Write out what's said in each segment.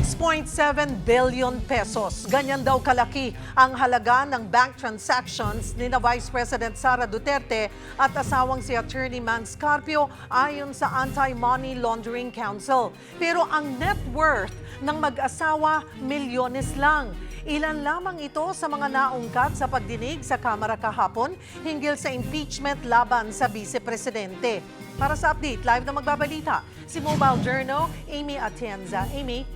6.7 billion pesos. Ganyan daw kalaki ang halaga ng bank transactions ni na Vice President Sara Duterte at asawang si Attorney Mans Carpio ayon sa Anti-Money Laundering Council. Pero ang net worth ng mag-asawa, milyones lang. Ilan lamang ito sa mga naungkat sa pagdinig sa Kamara kahapon hinggil sa impeachment laban sa Vice Presidente. Para sa update, live na magbabalita si Mobile Journal, Amy Atienza. Amy?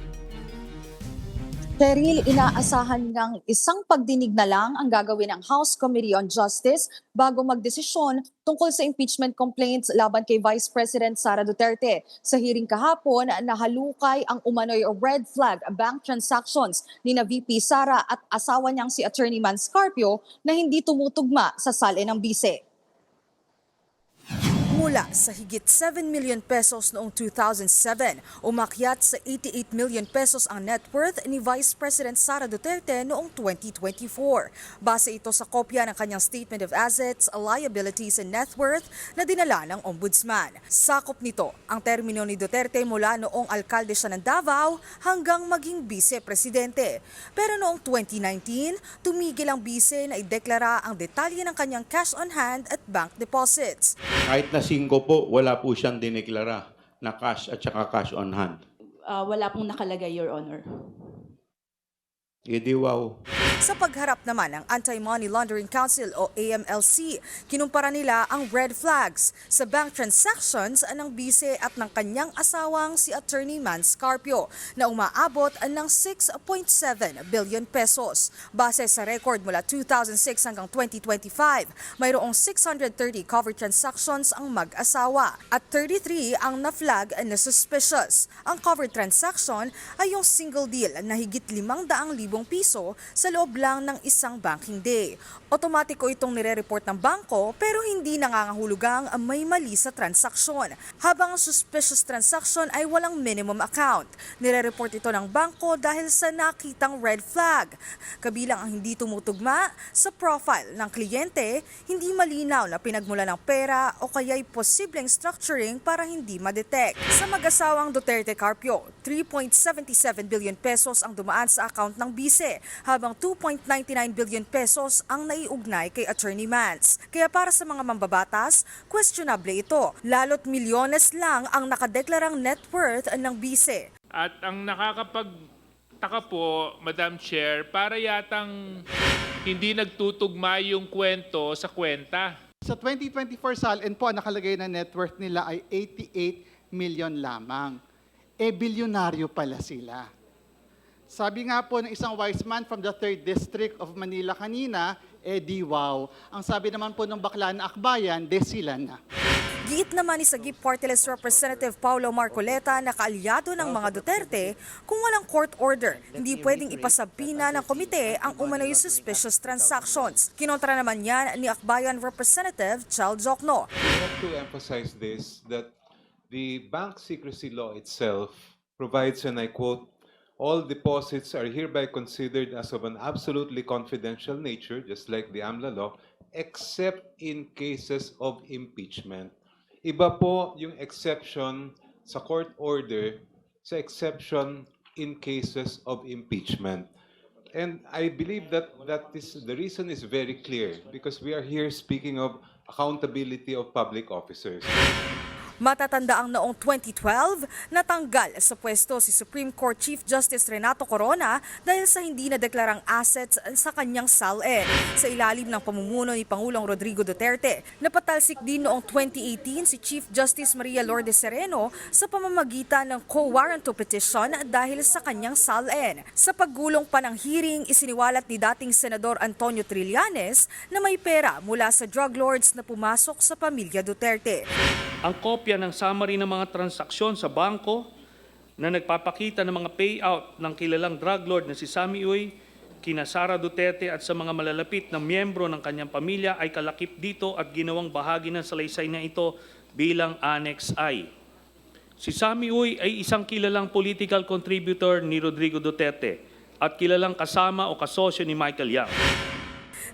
Cheryl, inaasahan ng isang pagdinig na lang ang gagawin ng House Committee on Justice bago magdesisyon tungkol sa impeachment complaints laban kay Vice President Sara Duterte. Sa hearing kahapon, nahalukay ang umano'y red flag bank transactions ni na VP Sara at asawa niyang si Attorney Mans Carpio na hindi tumutugma sa salin ng bise. Mula sa higit 7 million pesos noong 2007, umakyat sa 88 million pesos ang net worth ni Vice President Sara Duterte noong 2024. Base ito sa kopya ng kanyang Statement of Assets, Liabilities and Net Worth na dinala ng Ombudsman. Sakop nito ang termino ni Duterte mula noong alkalde siya ng Davao hanggang maging vice-presidente. Pero noong 2019, tumigil ang vice na ideklara ang detalye ng kanyang cash on hand at bank deposits. Kahit na 5 po, wala po siyang dineklara na cash at saka cash on hand. Wala pong nakalagay, Your Honor. Edi wow. Sa pagharap naman ng Anti-Money Laundering Council o AMLC, kinumpara nila ang red flags sa bank transactions ng bise at ng kanyang asawang si Attorney Mans Carpio na umaabot ng 6.7 billion pesos. Base sa record mula 2006 hanggang 2025, mayroong 630 covered transactions ang mag-asawa at 33 ang na-flag na suspicious. Ang covered transaction ay yung single deal na higit 500,000 piso sa loob lang ng isang banking day. Otomatiko itong nire-report ng bangko pero hindi nangangahulugang may mali sa transaksyon. Habang ang suspicious transaction ay walang minimum account. Nire-report ito ng bangko dahil sa nakitang red flag. Kabilang ang hindi tumutugma sa profile ng kliyente, hindi malinaw na pinagmula ng pera o kaya'y posibleng structuring para hindi ma-detect. Sa mag-asawang Duterte Carpio, 3.77 billion pesos ang dumaan sa account ng bise, habang 2.99 billion pesos ang naiugnay kay Attorney Mans. Kaya para sa mga mambabatas, questionable ito, lalo't milyones lang ang nakadeklarang net worth ng bise. At ang nakakapagtaka po, Madam Chair, para yatang hindi nagtutugma yung kwento sa kwenta. Sa 2024 SALN po, ang nakalagay na net worth nila ay 88 million lamang. Bilyonaryo pala sila. Sabi nga po ng isang wise man from the 3rd District of Manila kanina, di wow. Ang sabi naman po ng bakla na akbayan, sila na. Giit naman ni Sagip Party List Representative Paulo Marcoleta na kaalyado ng mga Duterte, kung walang court order, hindi pwedeng ipasabina ng komite ang umano'y suspicious transactions. Kinontra naman yan ni Akbayan Representative Chal Jokno. We have to emphasize this, that the bank secrecy law itself provides, and I quote, all deposits are hereby considered as of an absolutely confidential nature, just like the AMLA law, except in cases of impeachment. Iba po yung exception sa court order sa exception in cases of impeachment. And I believe that the reason is very clear because we are here speaking of accountability of public officers. Matatanda ang noong 2012, natanggal sa pwesto si Supreme Court Chief Justice Renato Corona dahil sa hindi nadeklarang assets sa kanyang SALN. Sa ilalim ng pamumuno ni Pangulong Rodrigo Duterte, napatalsik din noong 2018 si Chief Justice Maria Lourdes Sereno sa pamamagitan ng co-warranto petition dahil sa kanyang SALN. Sa paggulong pa ng hearing, isiniwalat ni dating Senador Antonio Trillanes na may pera mula sa drug lords na pumasok sa pamilya Duterte. Ang kopya ng summary ng mga transaksyon sa bangko na nagpapakita ng mga payout ng kilalang drug lord na si Sammy Uy, kina Sara Duterte at sa mga malalapit na miyembro ng kanyang pamilya ay kalakip dito at ginawang bahagi ng salaysay na ito bilang Annex I. Si Sammy Uy ay isang kilalang political contributor ni Rodrigo Duterte at kilalang kasama o kasosyo ni Michael Yang.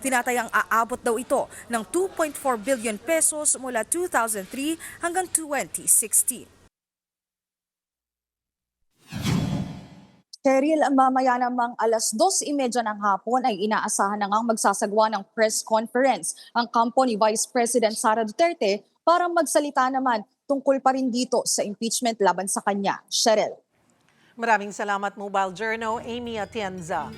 Tinatayang aabot daw ito ng 2.4 billion pesos mula 2003 hanggang 2016. Cheryl, mamaya namang alas 2:30 ng hapon ay inaasahan na ngang magsasagawa ng press conference ang kampo ni Vice President Sara Duterte para magsalita naman tungkol pa rin dito sa impeachment laban sa kanya. Cheryl. Maraming salamat, Mobile Journal, Amy Atienza.